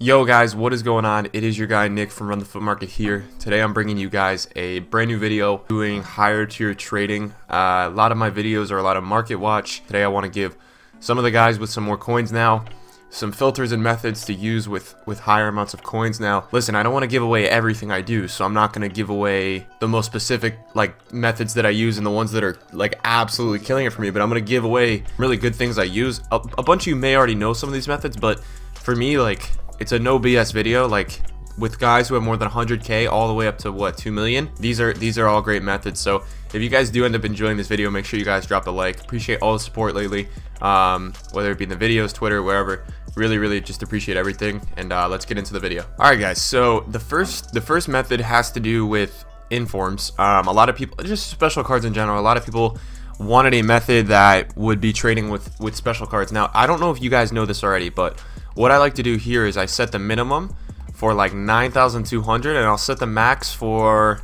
Yo guys, what is going on? It is your guy Nick from Run the Foot Market here. Today I'm bringing you guys a brand new video doing higher tier trading. A lot of my videos are a lot of market watch. Today I want to give some of the guys with some more coins now some filters and methods to use with higher amounts of coins now. Listen, I don't want to give away everything I do, so I'm not going to give away the most specific methods that I use and the ones that are absolutely killing it for me, but I'm going to give away really good things I use. A bunch of you may already know some of these methods, but for me, it's a no BS video, with guys who have more than 100k all the way up to what, 2 million. These are all great methods. So if you guys do end up enjoying this video, make sure you guys drop a like. Appreciate all the support lately, whether it be in the videos, Twitter, wherever. Really just appreciate everything, and let's get into the video. All right guys, so the first method has to do with informs. A lot of people, just special cards in general, a lot of people wanted a method that would be trading with special cards. Now I don't know if you guys know this already, but what I like to do here is I set the minimum for 9,200 and I'll set the max for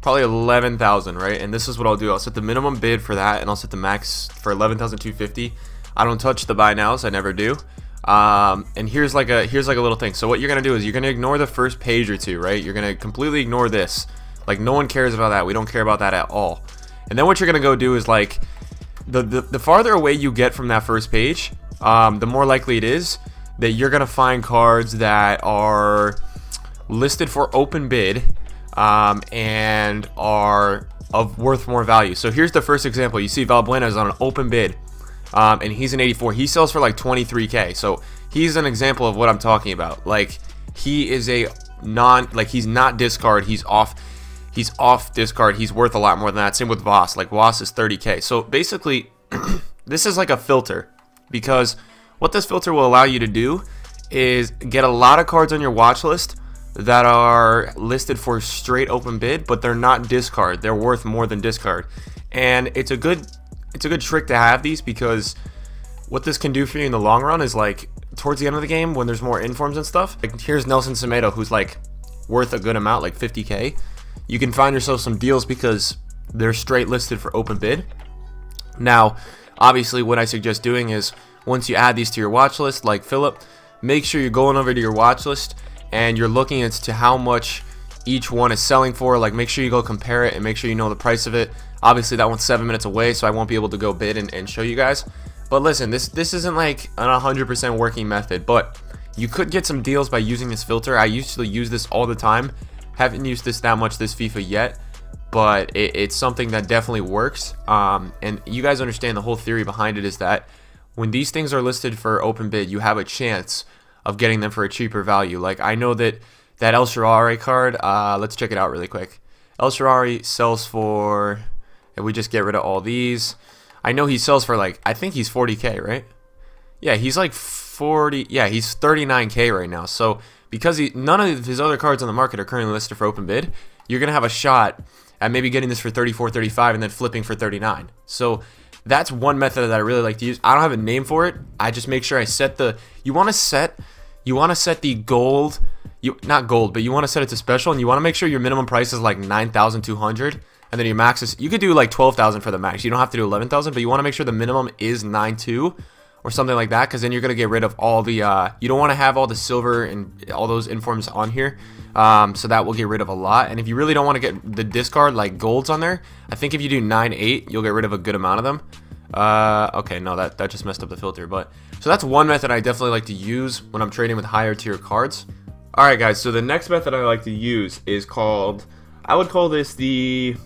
probably 11,000, right? And this is what I'll do. I'll set the minimum bid for that and I'll set the max for 11,250. I don't touch the buy nows, I never do. And here's like a little thing. So what you're gonna do is you're gonna ignore the first page or two, right? You're gonna completely ignore this. No one cares about that. We don't care about that at all. And then what you're gonna go do is the farther away you get from that first page, the more likely it is that you're gonna find cards that are listed for open bid and are worth more value. So here's the first example. You see Valbuena is on an open bid, and he's an 84. He sells for 23k. So he's an example of what I'm talking about. He is a he's not discard. He's off discard. He's worth a lot more than that. Same with Voss. Voss is 30k. So basically, this is like a filter, because what this filter will allow you to do is get a lot of cards on your watch list that are listed for straight open bid, but they're not discard. They're worth more than discard. And it's a good trick to have these, because what this can do for you in the long run is towards the end of the game when there's more informs and stuff. Here's Nelson Semedo, who's worth a good amount, 50k. You can find yourself some deals because they're straight listed for open bid. Now, obviously, what I suggest doing is once you add these to your watch list, like Philip, make sure you're going over to your watch list and you're looking as to how much each one is selling for. Make sure you go compare it and make sure you know the price of it. Obviously, that one's 7 minutes away, so I won't be able to go bid and show you guys. But listen, this isn't an 100% working method, but you could get some deals by using this filter. I usually use this all the time. Haven't used this that much this FIFA yet, but it's something that definitely works. And you guys understand the whole theory behind it is that when these things are listed for open bid, you have a chance of getting them for a cheaper value. I know that Ellis Ferrari card, let's check it out really quick. Ellis Ferrari sells for, if we just get rid of all these, I know he sells for I think he's 40k, right? Yeah, he's 40, yeah, he's 39k right now. So because none of his other cards on the market are currently listed for open bid, you're going to have a shot at maybe getting this for 34, 35 and then flipping for 39. So that's one method that I really like to use. I don't have a name for it. I just make sure I set you want to set the gold, not gold, but you want to set it to special, and you want to make sure your minimum price is 9,200, and then your max is, you could do 12,000 for the max. You don't have to do 11,000, but you want to make sure the minimum is 9.2 or something like that, because then you're going to get rid of all the, you don't want to have all the silver and all those informs on here, so that will get rid of a lot. And if you really don't want to get the discard golds on there, I think if you do 9.8, you'll get rid of a good amount of them. Okay, no, that just messed up the filter, but so that's one method I definitely like to use when I'm trading with higher tier cards. Alright guys, so the next method I like to use is called, I would call this I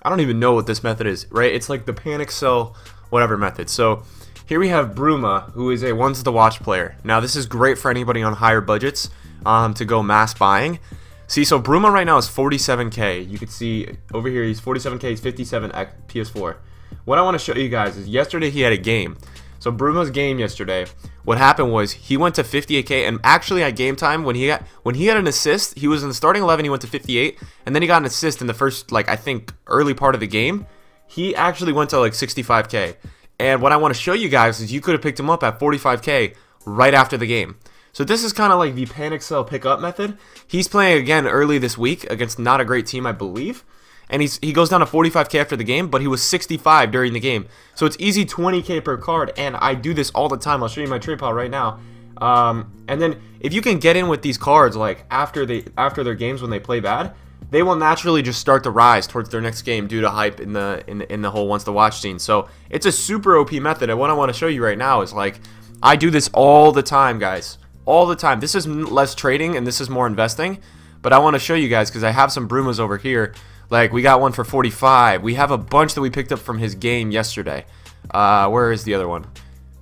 don't even know what this method is, right? It's the panic sell whatever method. So here we have Bruma, who is a ones to watch player. Now this is great for anybody on higher budgets to go mass buying. See, so Bruma right now is 47k. You can see over here he's 47k, he's 57 at PS4. What I want to show you guys is yesterday he had a game. So Bruma's game yesterday, what happened was he went to 58k, and actually at game time when he had an assist, he was in the starting 11, he went to 58, and then he got an assist in the first I think early part of the game. He actually went to 65k. And what I want to show you guys is you could have picked him up at 45k right after the game. So this is kind of the panic sell pickup method. He's playing again early this week against not a great team, I believe. And he goes down to 45k after the game, but he was 65 during the game. So it's easy 20k per card, and I do this all the time. I'll show you my trade pile right now. And then if you can get in with these cards like after their games when they play bad, they will naturally just start to rise towards their next game due to hype in the whole wants to watch scene. So it's a super OP method, and what I want to show you right now is like I do this all the time, guys, all the time. This is less trading and this is more investing, but I want to show you guys because I have some Brumas over here. Like we got one for 45. We have a bunch that we picked up from his game yesterday. Where is the other one?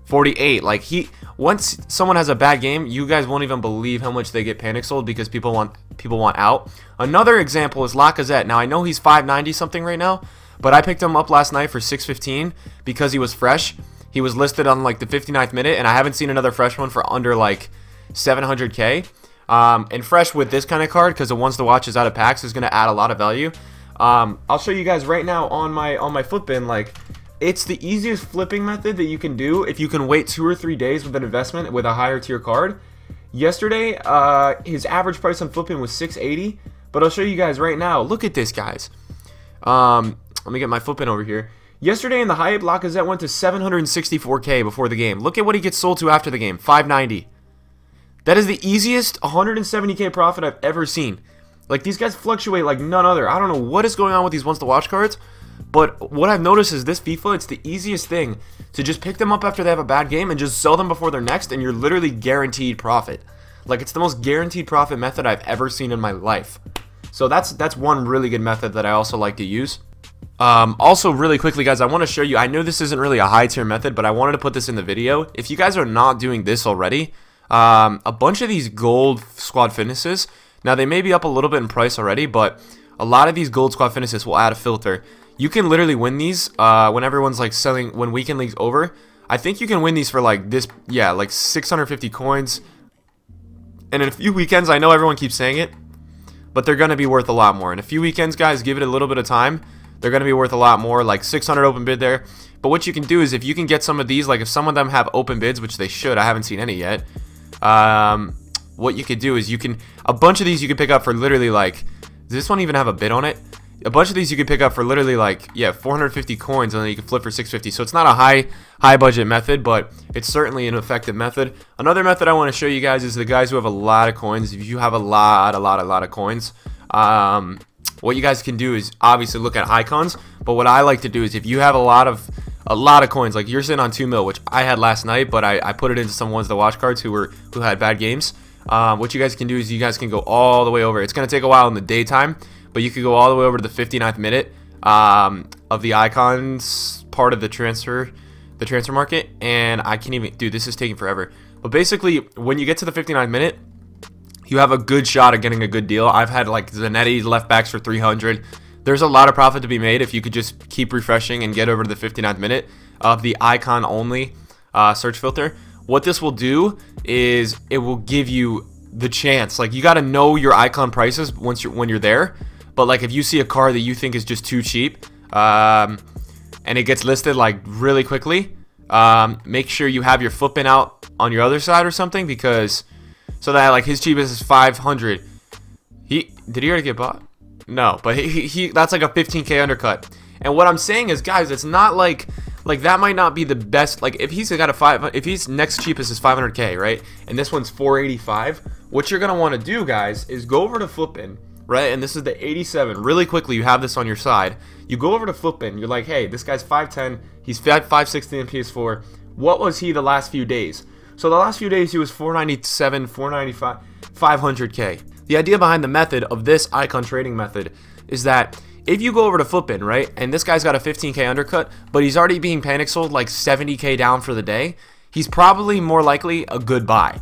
48. Like once someone has a bad game, you guys won't even believe how much they get panic sold because people want out. Another example is Cosette. Now I know he's 590 something right now, but I picked him up last night for 615 because he was fresh. He was listed on like the 59th minute, and I haven't seen another fresh one for under like 700k. And fresh with this kind of card, because the ones to watch is out of packs, is going to add a lot of value. I'll show you guys right now on my flip bin. Like, it's the easiest flipping method that you can do if you can wait 2 or 3 days with an investment with a higher tier card. Yesterday, his average price on flipping was 680, but I'll show you guys right now. Look at this, guys. Let me get my flipping over here. Yesterday in the hype, Lacazette went to 764k before the game. Look at what he gets sold to after the game, 590. That is the easiest 170k profit I've ever seen. Like, these guys fluctuate like none other. I don't know what is going on with these ones to watch cards, but what I've noticed is this FIFA, it's the easiest thing to just pick them up after they have a bad game and just sell them before their next, and you're literally guaranteed profit. Like, it's the most guaranteed profit method I've ever seen in my life. So that's one really good method that I also like to use. Also, really quickly, guys, I want to show you, I know this isn't really a high tier method, but I wanted to put this in the video. If you guys are not doing this already, a bunch of these gold squad finishes, now they may be up a little bit in price already, but a lot of these gold squad finishes will add a filter. You can literally win these when everyone's like selling, when weekend league's over. I think you can win these for like this, yeah, like 650 coins. And in a few weekends, I know everyone keeps saying it, but they're going to be worth a lot more. In a few weekends, guys, give it a little bit of time. They're going to be worth a lot more, like 600 open bid there. But what you can do is if you can get some of these, like if some of them have open bids, which they should, I haven't seen any yet. What you could do is a bunch of these you can pick up for literally like, does this one even have a bid on it? A bunch of these you can pick up for literally like, yeah, 450 coins, and then you can flip for 650. So it's not a high budget method, but it's certainly an effective method. Another method I want to show you guys is the guys who have a lot of coins. If you have a lot of coins, what you guys can do is obviously look at icons, but what I like to do is if you have a lot of coins, like you're sitting on 2 mil, which I had last night, but I put it into some ones to watch cards who had bad games. What you guys can do is you guys can go all the way over. It's going to take a while in the daytime, but you could go all the way over to the 59th minute of the icons part of the transfer market, and I can't even, dude, this is taking forever. But basically, when you get to the 59th minute, you have a good shot at getting a good deal. I've had like Zanetti left backs for 300. There's a lot of profit to be made if you could just keep refreshing and get over to the 59th minute of the icon only search filter. What this will do is it will give you the chance. Like, you got to know your icon prices when you're there. But like if you see a card that you think is just too cheap and it gets listed like really quickly, make sure you have your flipping out on your other side or something, because so that like his cheapest is 500. Did he already get bought? No, but that's like a 15k undercut. And what I'm saying is, guys, it's not like that might not be the best. Like if he's got if he's next cheapest is 500k, right? And this one's 485. What you're gonna want to do, guys, is go over to flipping, right? And this is the 87. Really quickly, you have this on your side. You go over to flipping. You're like, hey, this guy's 510. He's 560 in PS4. What was he the last few days? So the last few days he was 497, 495, 500k. The idea behind the method of this icon trading method is that if you go over to flipping, right, and this guy's got a 15k undercut, but he's already being panic sold like 70k down for the day, he's probably more likely a good buy.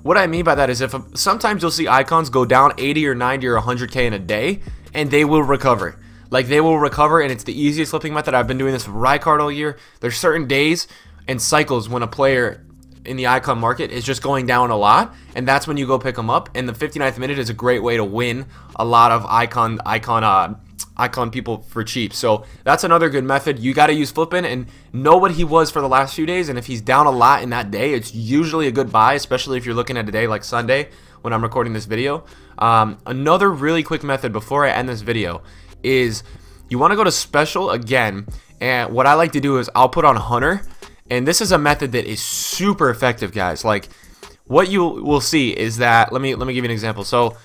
What I mean by that is sometimes you'll see icons go down 80 or 90 or 100k in a day, and they will recover. Like, they will recover, and it's the easiest flipping method. I've been doing this with Rijkaard all year. There's certain days and cycles when a player in the icon market is just going down a lot, and that's when you go pick them up. And the 59th minute is a great way to win a lot of icon people for cheap. So that's another good method. You got to use flipping and know what he was for the last few days, and if he's down a lot in that day, it's usually a good buy, especially if you're looking at a day like Sunday when I'm recording this video. Another really quick method before I end this video is you want to go to special again, and what I like to do is I'll put on Hunter. And this is a method that is super effective, guys. Like, what you will see is that, let me give you an example. So,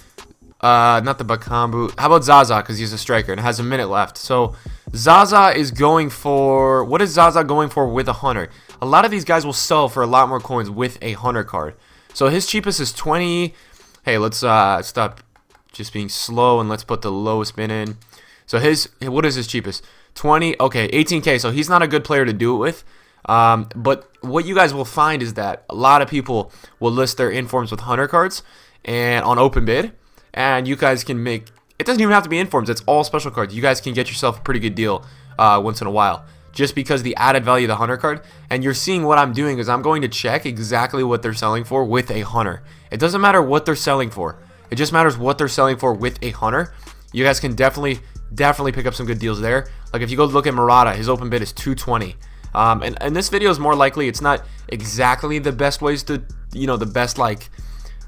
not the Bakambu. How about Zaza? Because he's a striker and has a minute left. So, Zaza is going for, what is Zaza going for with a hunter? A lot of these guys will sell for a lot more coins with a hunter card. So, his cheapest is 20. Hey, let's stop just being slow and let's put the lowest bin in. So, what is his cheapest? 20. Okay, 18k. So, he's not a good player to do it with. But what you guys will find is that a lot of people will list their informs with hunter cards and on open bid, and you guys can make, it doesn't even have to be informs, it's all special cards. You guys can get yourself a pretty good deal once in a while just because the added value of the hunter card. And you're seeing what I'm doing is I'm going to check exactly what they're selling for with a hunter. It doesn't matter what they're selling for, it just matters what they're selling for with a hunter. You guys can definitely pick up some good deals there. Like if you go look at Murata, his open bid is 220. And this video is more likely, it's not exactly the best ways to, the best like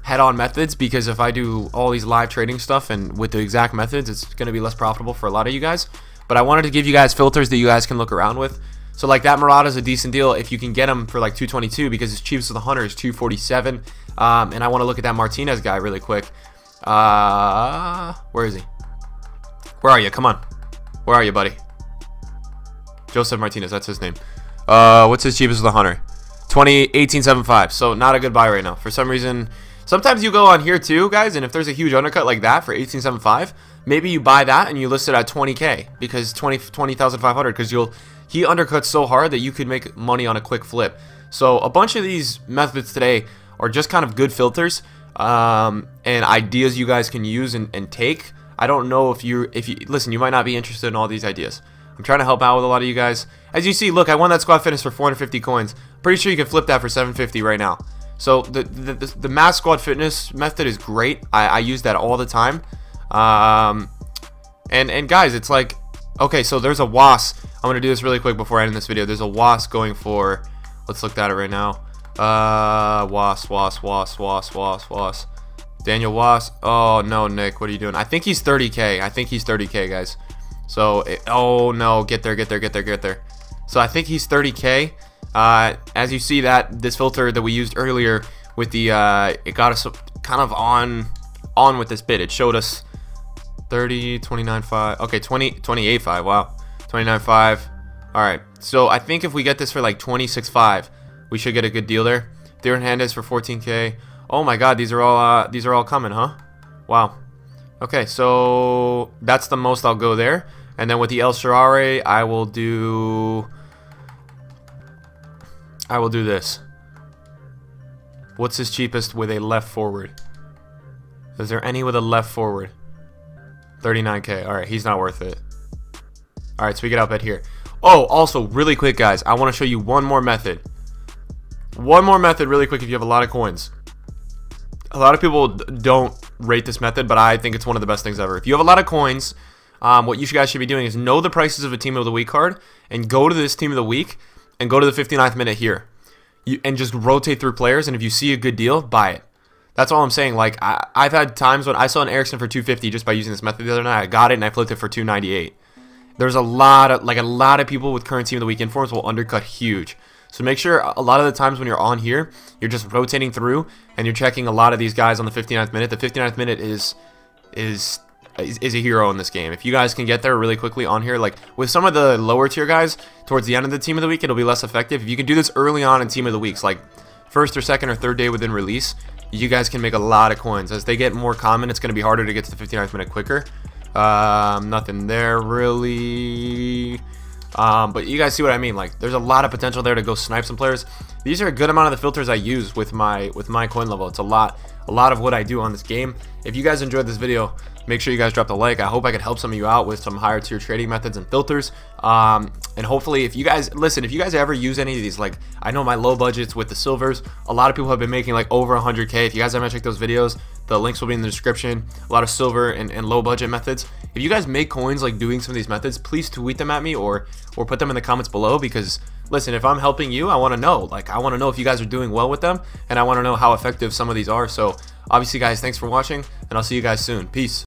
head-on methods, because if I do all these live trading stuff and with the exact methods, it's going to be less profitable for a lot of you guys. But I wanted to give you guys filters that you guys can look around with. So like that Murata is a decent deal if you can get him for like 222, because his cheapest of the hunter is 247. And I want to look at that Martinez guy really quick. Where is he? Where are you? Come on. Where are you, buddy? Joseph Martinez, that's his name. What's his cheapest of the hunter? 18.75. So not a good buy right now. For some reason, sometimes you go on here too, guys, and if there's a huge undercut like that for 18.75, maybe you buy that and you list it at 20k because 20,500 because he undercuts so hard that you could make money on a quick flip. So a bunch of these methods today are just kind of good filters and ideas you guys can use and take. I don't know if you listen, you might not be interested in all these ideas. I'm trying to help out with a lot of you guys. As you see, look, I won that squad fitness for 450 coins. Pretty sure you can flip that for 750 right now. So the mass squad fitness method is great. I use that all the time. And guys, it's like, okay, so there's a WAS. I'm gonna do this really quick before I end this video. There's a WAS going for, let's look at it right now. WAS. Daniel Was. Oh no, Nick, what are you doing? I think he's 30k. I think he's 30k, guys. So, oh no, get there. So I think he's 30k. As you see that this filter that we used earlier with the, it got us kind of on with this bid. It showed us 30, 29.5. Okay, 28.5. Wow, 29.5. All right. So I think if we get this for like 26.5, we should get a good deal there. Theo Hernandez for 14k. Oh my God, these are all coming, huh? Wow. Okay, so that's the most I'll go there. And then with the Ellis Ferrari, I will do this. What's his cheapest with a left forward? Is there any with a left forward? 39k. All right, he's not worth it. All right, so we get up at here. Oh, also, really quick, guys, I want to show you one more method. One more method really quick if you have a lot of coins. A lot of people don't rate this method, but I think it's one of the best things ever. If you have a lot of coins, what you guys should be doing is know the prices of a team of the week card and go to this team of the week and go to the 59th minute here. And just rotate through players, and if you see a good deal, buy it. That's all I'm saying. Like, I've had times when I saw an Ericsson for 250 just by using this method the other night. I got it and I flipped it for 298. There's a lot of people with current team of the week informs will undercut huge. So make sure a lot of the times when you're on here, you're just rotating through and you're checking a lot of these guys on the 59th minute. The 59th minute is a hero in this game. If you guys can get there really quickly on here, like with some of the lower tier guys, towards the end of the team of the week, it'll be less effective. If you can do this early on in team of the weeks, like first or second or third day within release, you guys can make a lot of coins. As they get more common, it's going to be harder to get to the 59th minute quicker. Nothing there really. But you guys see what I mean. Like, there's a lot of potential there to go snipe some players. These are a good amount of the filters I use with my coin level. It's a lot of what I do on this game. If you guys enjoyed this video, make sure you guys drop a like. I hope I could help some of you out with some higher tier trading methods and filters. And hopefully, if you guys ever use any of these, like, I know my low budgets with the silvers, a lot of people have been making like over 100k. If you guys haven't checked those videos, the links will be in the description. A lot of silver and low budget methods. If you guys make coins like doing some of these methods, please tweet them at me or put them in the comments below, because listen, if I'm helping you, I want to know. Like, I want to know if you guys are doing well with them, and I want to know how effective some of these are. So obviously, guys, thanks for watching, and I'll see you guys soon. Peace.